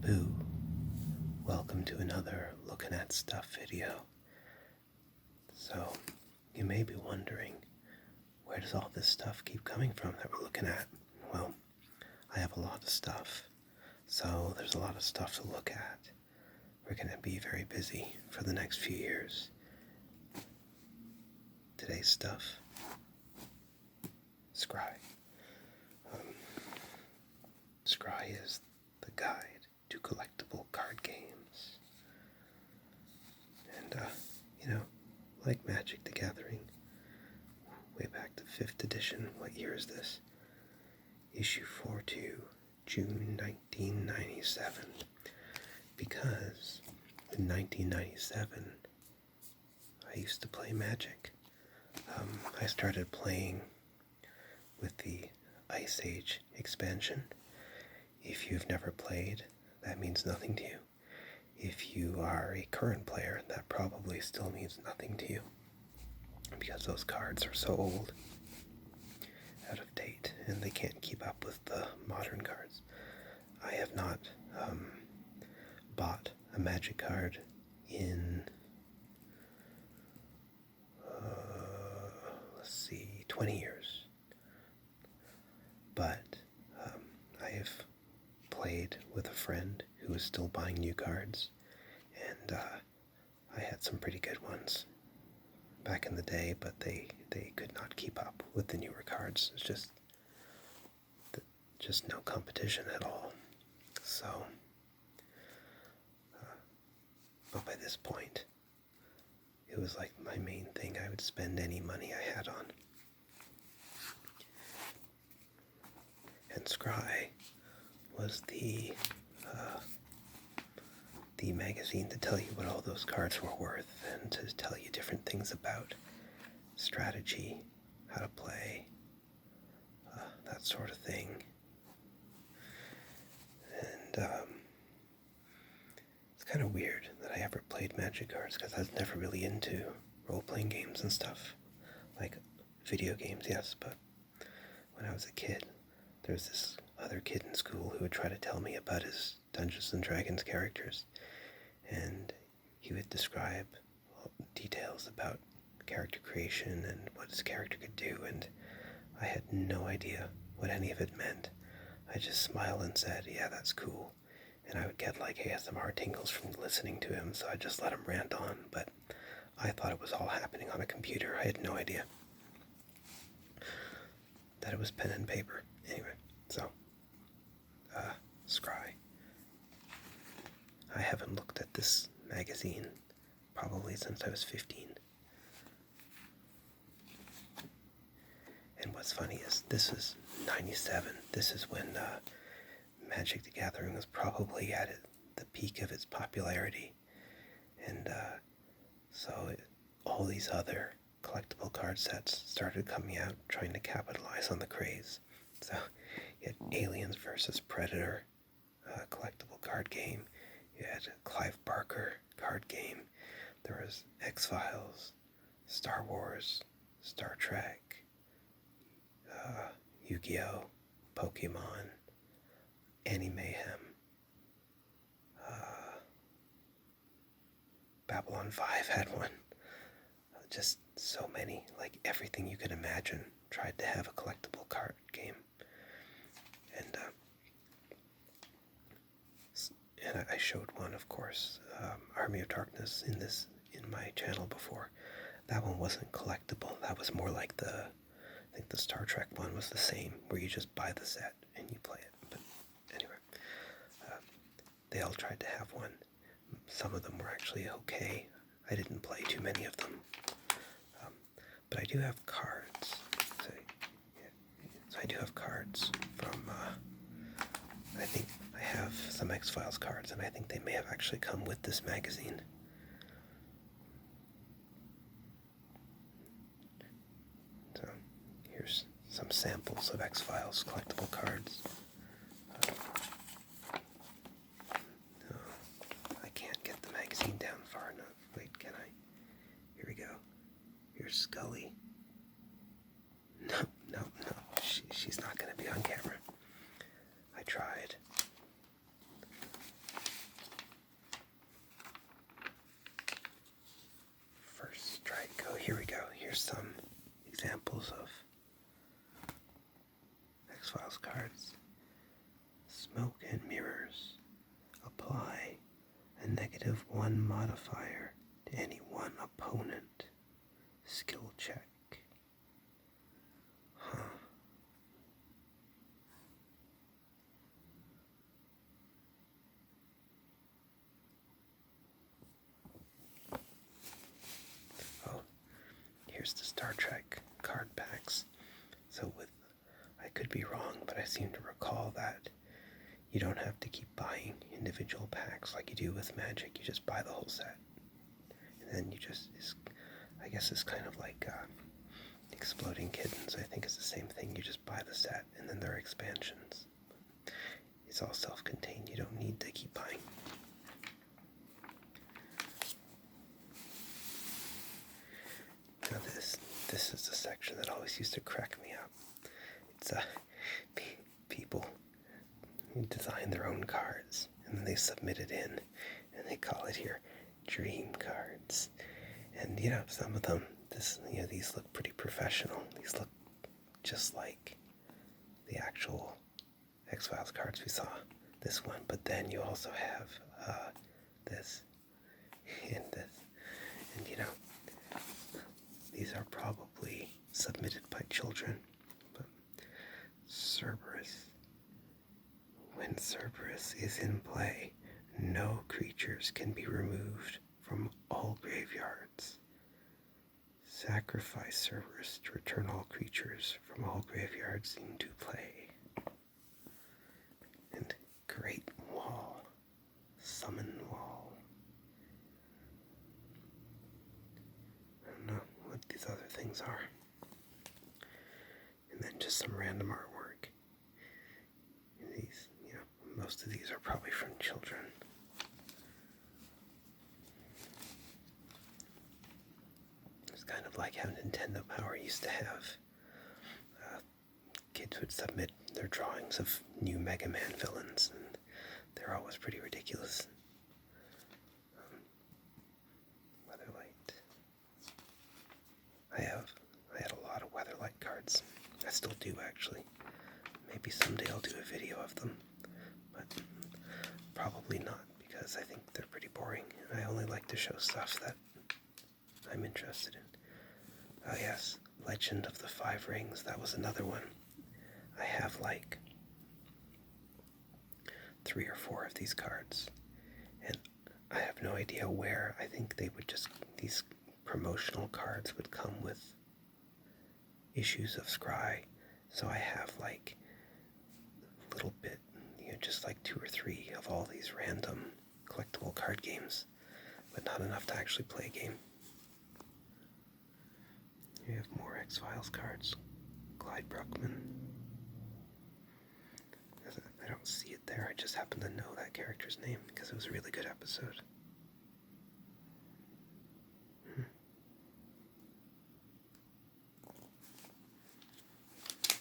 Hello, welcome to another Looking at Stuff video. So, you may be wondering, where does all this stuff keep coming from that we're looking at? Well, I have a lot of stuff, so there's a lot of stuff to look at. We're going to be very busy for the next few years. Today's stuff, Scrye. Scrye is the guide to collectible card games. And, like Magic the Gathering, way back to 5th edition, what year is this? Issue 42, June 1997. Because in 1997, I used to play Magic. I started playing with the Ice Age expansion. If you've never played, that means nothing to you. If you are a current player, that probably still means nothing to you, because those cards are so old, out of date, and they can't keep up with the modern cards. I have not bought a Magic card in, 20 years. But I have played with a friend who was still buying new cards, and I had some pretty good ones back in the day, but they could not keep up with the newer cards. It's just no competition at all. So, but by this point, it was like my main thing I would spend any money I had on. And Scrye was the magazine to tell you what all those cards were worth, and to tell you different things about strategy, how to play, that sort of thing. And it's kind of weird that I ever played Magic cards, because I was never really into role-playing games and stuff. Like video games, yes, but when I was a kid, there was this other kid in school who would try to tell me about his Dungeons and Dragons characters, and he would describe details about character creation and what his character could do, and I had no idea what any of it meant. I just smiled and said, yeah, that's cool, and I would get like ASMR tingles from listening to him, so I just let him rant on, but I thought it was all happening on a computer. I had no idea that it was pen and paper. Anyway, so, Scrye. I haven't looked at this magazine probably since I was 15. And what's funny is this is 97. This is when Magic the Gathering was probably at the peak of its popularity. And all these other collectible card sets started coming out, trying to capitalize on the craze. So you had Aliens versus Predator collectible card game. You had Clive Barker card game. There was X-Files, Star Wars, Star Trek, Yu-Gi-Oh!, Pokemon, Annie Mayhem, Babylon 5 had one. Just so many, like everything you could imagine tried to have a collectible card game. And I showed one, of course, Army of Darkness in my channel before. That one wasn't collectible. That was more like I think the Star Trek one was the same, where you just buy the set and you play it. But anyway, they all tried to have one. Some of them were actually okay. I didn't play too many of them. But I do have cards. So I do have cards from, I think I have some X-Files cards, and I think they may have actually come with this magazine. So here's some samples of X-Files collectible cards. I can't get the magazine down far enough. Wait, can I? Here we go. Here's Scully. No. She's not going to be on camera. I tried. some examples of X-Files cards. Smoke and mirrors. Apply a -1 modifier to any one opponent. Skill check. Oh, here's the Star Trek card packs. So I could be wrong, but I seem to recall that you don't have to keep buying individual packs like you do with Magic. You just buy the whole set. And then I guess it's kind of like Exploding Kittens. I think it's the same thing. You just buy the set, and then there are expansions. It's all self-contained. You don't need to keep buying. Now this is the section that always used to crack me up. It's people who design their own cards, and then they submit it in, and they call it here dream cards. And some of them, these look pretty professional. These look just like the actual X-Files cards we saw. This one, but then you also have this and this, and these are probably submitted by children. But Cerberus. When Cerberus is in play, no creatures can be removed from all graveyards. Sacrifice Cerberus to return all creatures from all graveyards into play. And Great Wall. Summon Wall. I don't know what these other things are. And then just some random artwork. These, most of these are probably from children. It's kind of like how Nintendo Power used to have kids would submit their drawings of new Mega Man villains, and they're always pretty ridiculous. Weatherlight. I had a lot of Weatherlight cards. I still do, actually. Maybe someday I'll do a video of them, but probably not, because I think they're pretty boring. I only like to show stuff that I'm interested in. Oh yes, Legend of the Five Rings, that was another one. I have like 3 or 4 of these cards, and I have no idea where. I think these promotional cards would come with issues of Scrye, so I have like a little bit, just like 2 or 3 of all these random collectible card games, but not enough to actually play a game. You have more X-Files cards. Clyde Bruckman. I don't see it there, I just happen to know that character's name because it was a really good episode.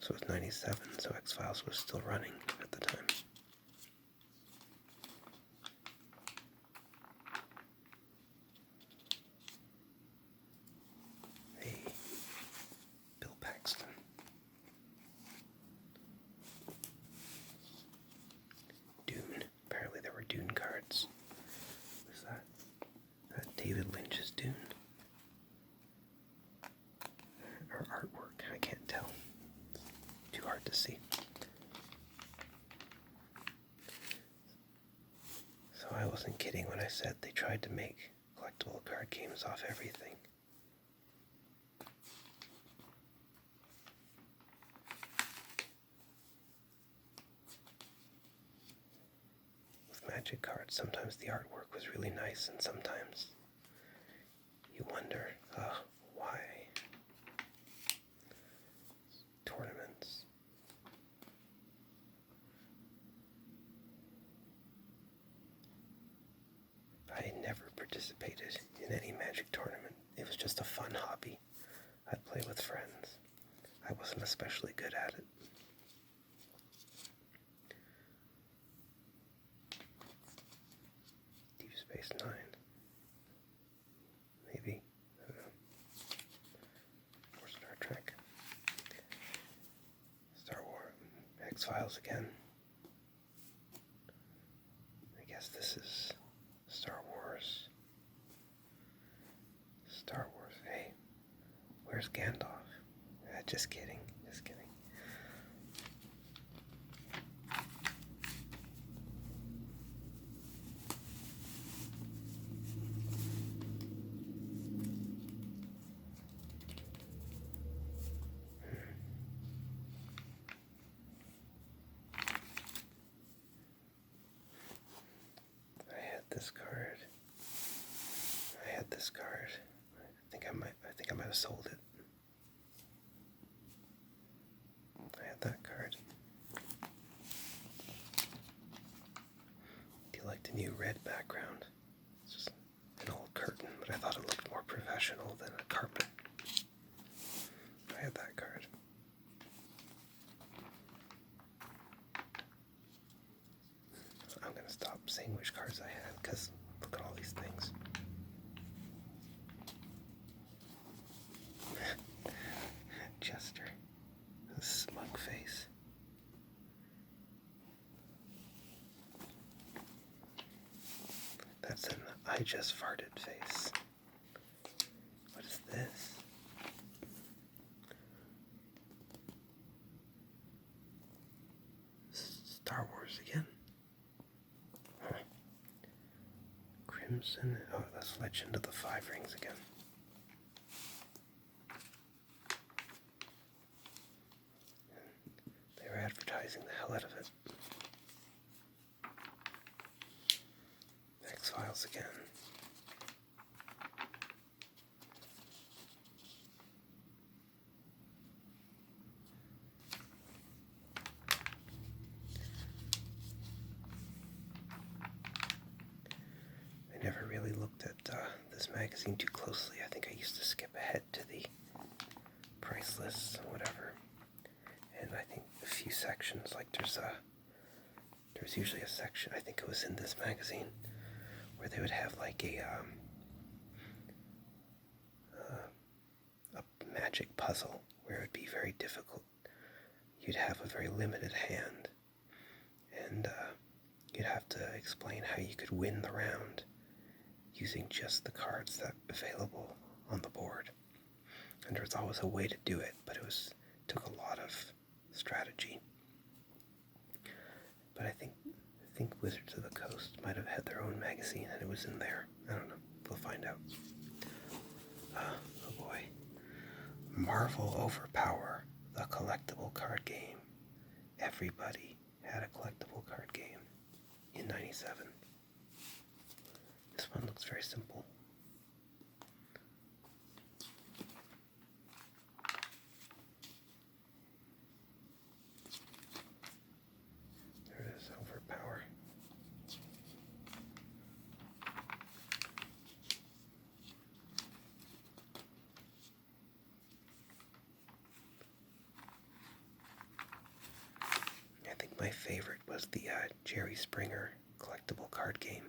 So it's 97, so X-Files was still running at the time. Hey, Bill Paxton. Dune. Apparently there were Dune cards. What's that? That David Lynch's Dune? Or artwork, I can't tell. Too hard to see. So I wasn't kidding when I said they tried to make collectible card games off everything. With Magic cards, sometimes the artwork was really nice, and sometimes you wonder, why? Tournaments. I never participated in any Magic tournament. It was just a fun hobby. I'd play with friends. I wasn't especially good at it. Deep Space Nine. Maybe. I don't know. X-Files again. I guess this is Star Wars. Star Wars, hey. Where's Gandalf? Just kidding, just kidding. This card. I had this card. I think I might have sold it. I had that card. Do you like the new red background? It's just an old curtain, but I thought it looked more professional than a carpet. I had that card. I'm going to stop saying which cards I had, because look at all these things. Chester. A smug face. That's an I just farted face. What is this? Star Wars again? Crimson. Oh, that's Legend of the Five Rings again. They were advertising the hell out of it. X-Files again. I never really looked at this magazine too closely. I think I used to skip ahead to the price lists and whatever. And I think a few sections, like there's usually a section, I think it was in this magazine, where they would have like a magic puzzle where it would be very difficult. You'd have a very limited hand, and you'd have to explain how you could win the round using just the cards that were available on the board. And there was always a way to do it, but it took a lot of strategy. But I think Wizards of the Coast might have had their own magazine, and it was in there. I don't know. We'll find out. Oh boy. Marvel Overpower, the collectible card game. Everybody had a collectible card game in '97. This one looks very simple. There it is, Overpower. I think my favorite was the Jerry Springer collectible card game.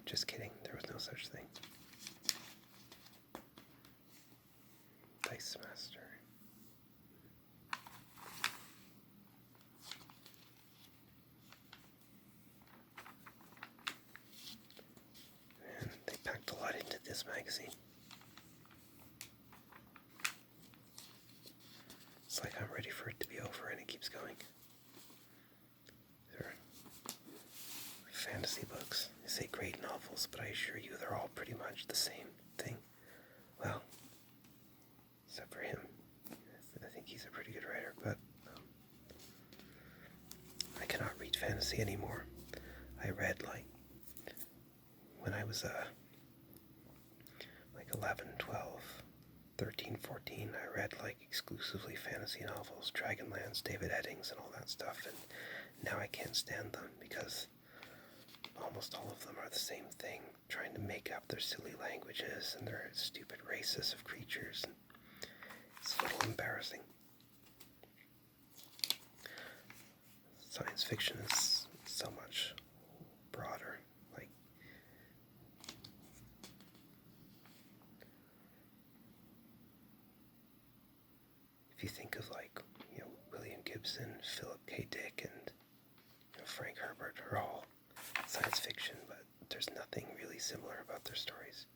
Just kidding, there was no such thing. Dice Master. And they packed a lot into this magazine. It's like I'm ready for it to be over, and it keeps going. They're fantasy books. They say great novels, but I assure you they're all pretty much the same thing. Well, except for him. I think he's a pretty good writer, but I cannot read fantasy anymore. I read, like, when I was like 11, 12, 13, 14, I read like exclusively fantasy novels, Dragonlance, David Eddings, and all that stuff, and now I can't stand them because almost all of them are the same thing, trying to make up their silly languages and their stupid races of creatures. And it's a little embarrassing. Science fiction is so much broader. Like, if you think Philip K. Dick and Frank Herbert are all science fiction, but there's nothing really similar about their stories.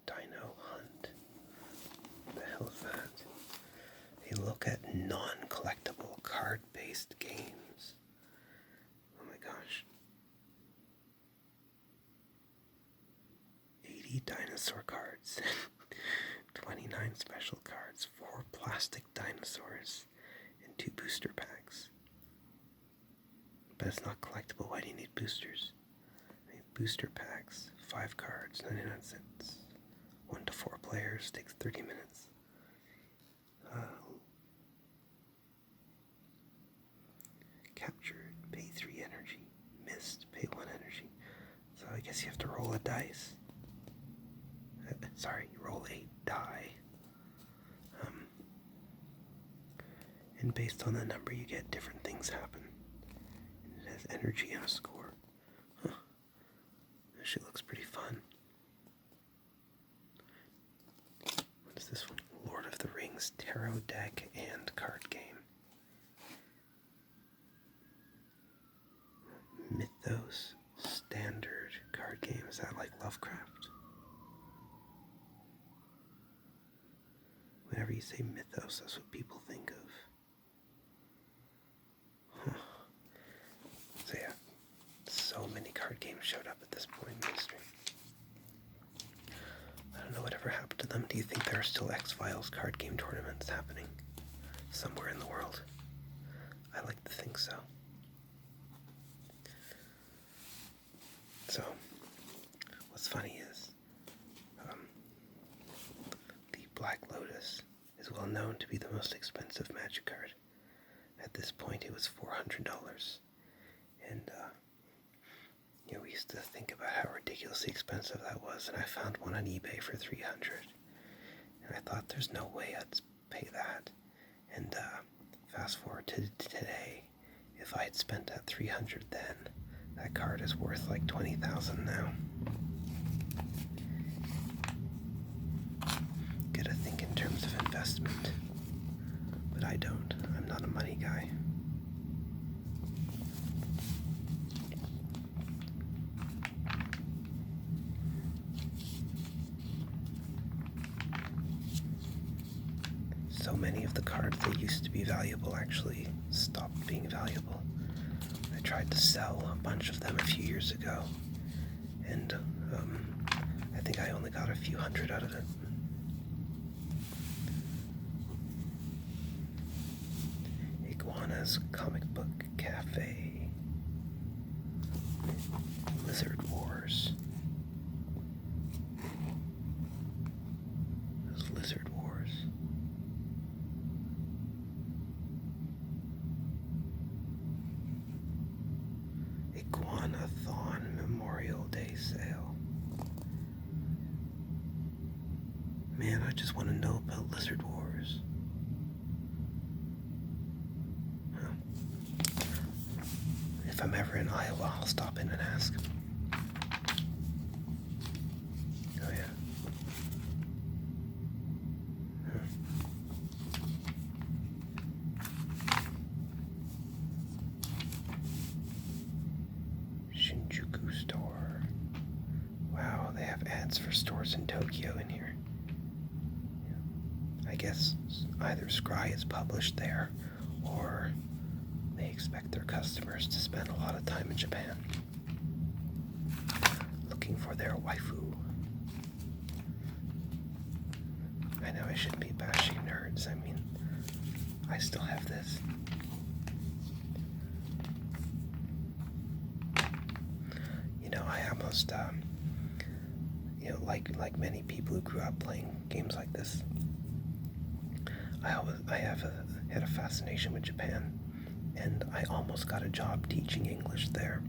Dino Hunt. What the hell is that? A look at non-collectible card-based games. Oh my gosh. 80 dinosaur cards. 29 special cards, 4 plastic dinosaurs, and 2 booster packs. But it's not collectible. Why do you need boosters? I mean, booster packs, 5 cards, 99 cents. 1 to 4 players, takes 30 minutes. Captured, pay 3 energy. Missed, pay 1 energy. So I guess you have to roll a dice. Sorry, roll a die. And based on the number you get, different things happen. And it has energy and a score. Huh. That shit looks pretty fun. What is this one? Lord of the Rings Tarot Deck and Card Game. Mythos Standard Card Game. Is that like Lovecraft? Whenever you say mythos, that's what people think of. Huh. So yeah, so many card games showed up at this point in history. I don't know whatever happened to them. Do you think there are still X-Files card game tournaments happening somewhere in the world? I like to think so. So, what's funny is the Black Lotus is well known to be the most expensive Magic card. At this point, it was $400, and we used to think about how ridiculously expensive that was, and I found one on eBay for $300, and I thought there's no way I'd pay that. And fast forward to today, if I had spent that $300 then, that card is worth like $20,000 now. Gotta think in terms of investment, but I don't. I'm not a money guy. So many of the cards that used to be valuable actually stopped being valuable. I tried to sell a bunch of them a few years ago, and I think I only got a few hundred out of it. Iguana's Comic Book Cafe. Lizard Wars. Those Lizard Wars. Iguanathon Memorial Day Sale. Man, I just want to know about Lizard Wars. If I'm ever in Iowa, I'll stop in and ask. Oh yeah. Shinjuku store. Wow, they have ads for stores in Tokyo in here. I guess either Scrye is published there, or they expect their customers to spend a lot of time in Japan looking for their waifu. I know I shouldn't be bashing nerds. I mean, I still have this. I almost, like many people who grew up playing games like this, I had a fascination with Japan, and I almost got a job teaching English there,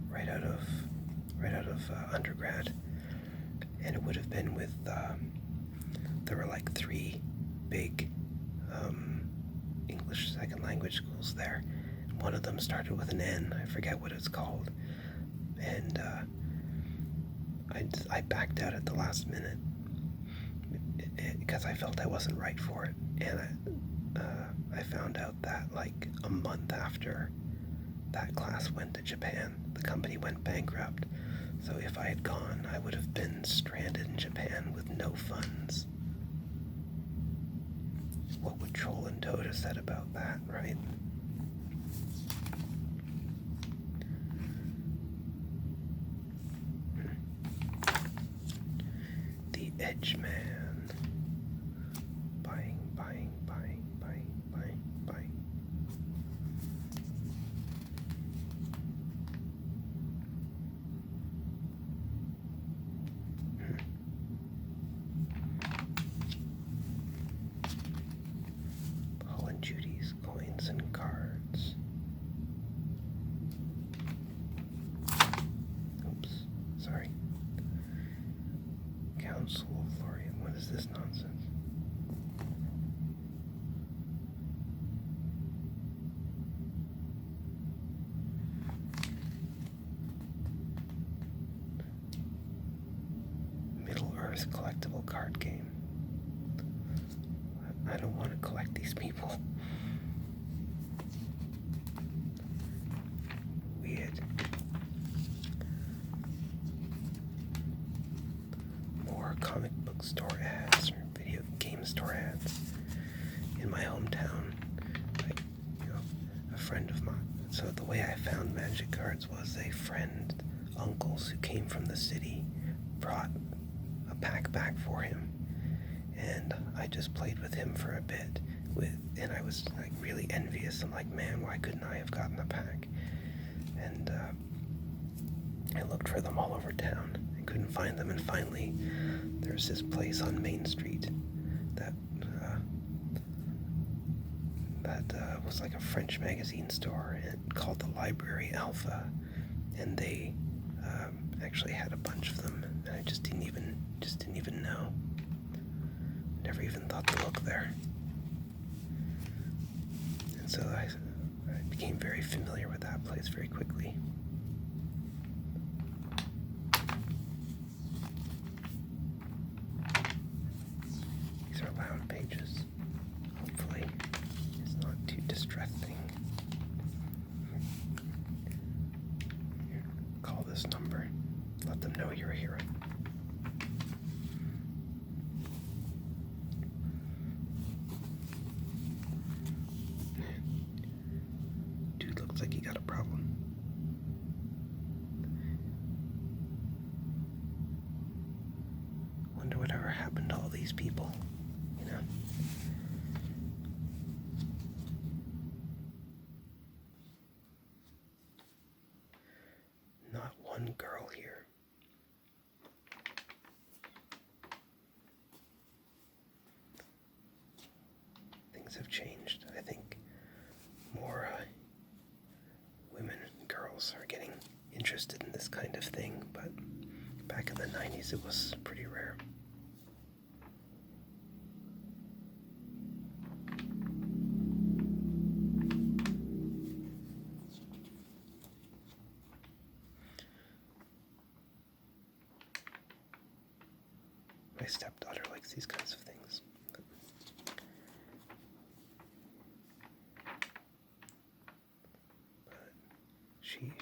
right out of undergrad, and it would have been with there were like 3 big English second language schools there. One of them started with an N. I forget what it's called, and I backed out at the last minute because I felt I wasn't right for it. And I found out that like a month after that class went to Japan, the company went bankrupt. So if I had gone, I would have been stranded in Japan with no funds. What would Troll and Toad have said about that, right? The Edgeman. Buying, buying, buying, buying, buying, buying. Paul and Judy's coins and cards. Oops, sorry. Council of Lorien, what is this nonsense? Middle-earth collectible card game. I don't want to collect these people. Weird. More comic book store ads or video game store ads. In my hometown, a friend of mine. So the way I found magic cards was a friend, uncles who came from the city, brought a pack back for him. And I just played with him for a bit, and I was like really envious. I'm like, man, why couldn't I have gotten a pack? And I looked for them all over town. I couldn't find them, and finally, there's this place on Main Street that was like a French magazine store called the Library Alpha, and they actually had a bunch of them, and I just didn't even know. Never even thought to look there. And so I became very familiar with that place very quickly. These are loud pages. Hopefully it's not too distressing. Here, call this number. Let them know you're a hero. Like you got a problem. Wonder whatever happened to all these people, you know? Not one girl here. Things have changed. I think more women and girls are getting interested in this kind of thing, but back in the 90s it was pretty rare. My stepdaughter likes these kinds of things.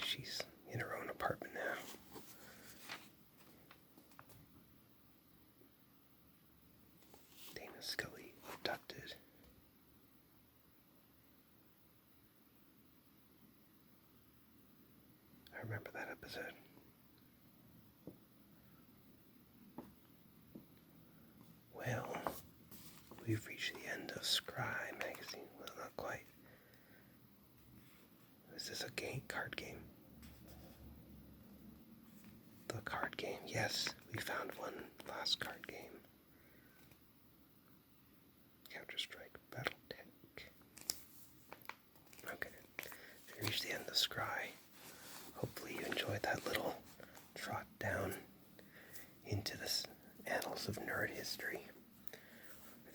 She's in her own apartment now. Dana Scully abducted. I remember that episode. Well, we've reached the end of Scrye magazine. Well, not quite. Is this a card game? The card game. Yes, we found one last card game. Counter-Strike Battletech. Okay, we reached the end of Scrye. Hopefully you enjoyed that little trot down into the annals of nerd history.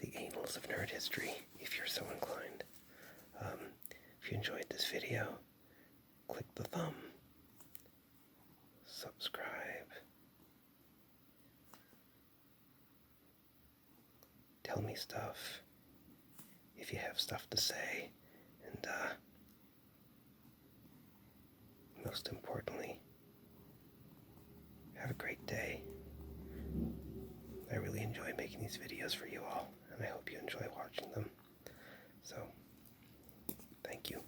The annals of nerd history, if you're so inclined. If you enjoyed this video, click the thumb, subscribe, tell me stuff, if you have stuff to say, and most importantly, have a great day. I really enjoy making these videos for you all, and I hope you enjoy watching them. So, thank you.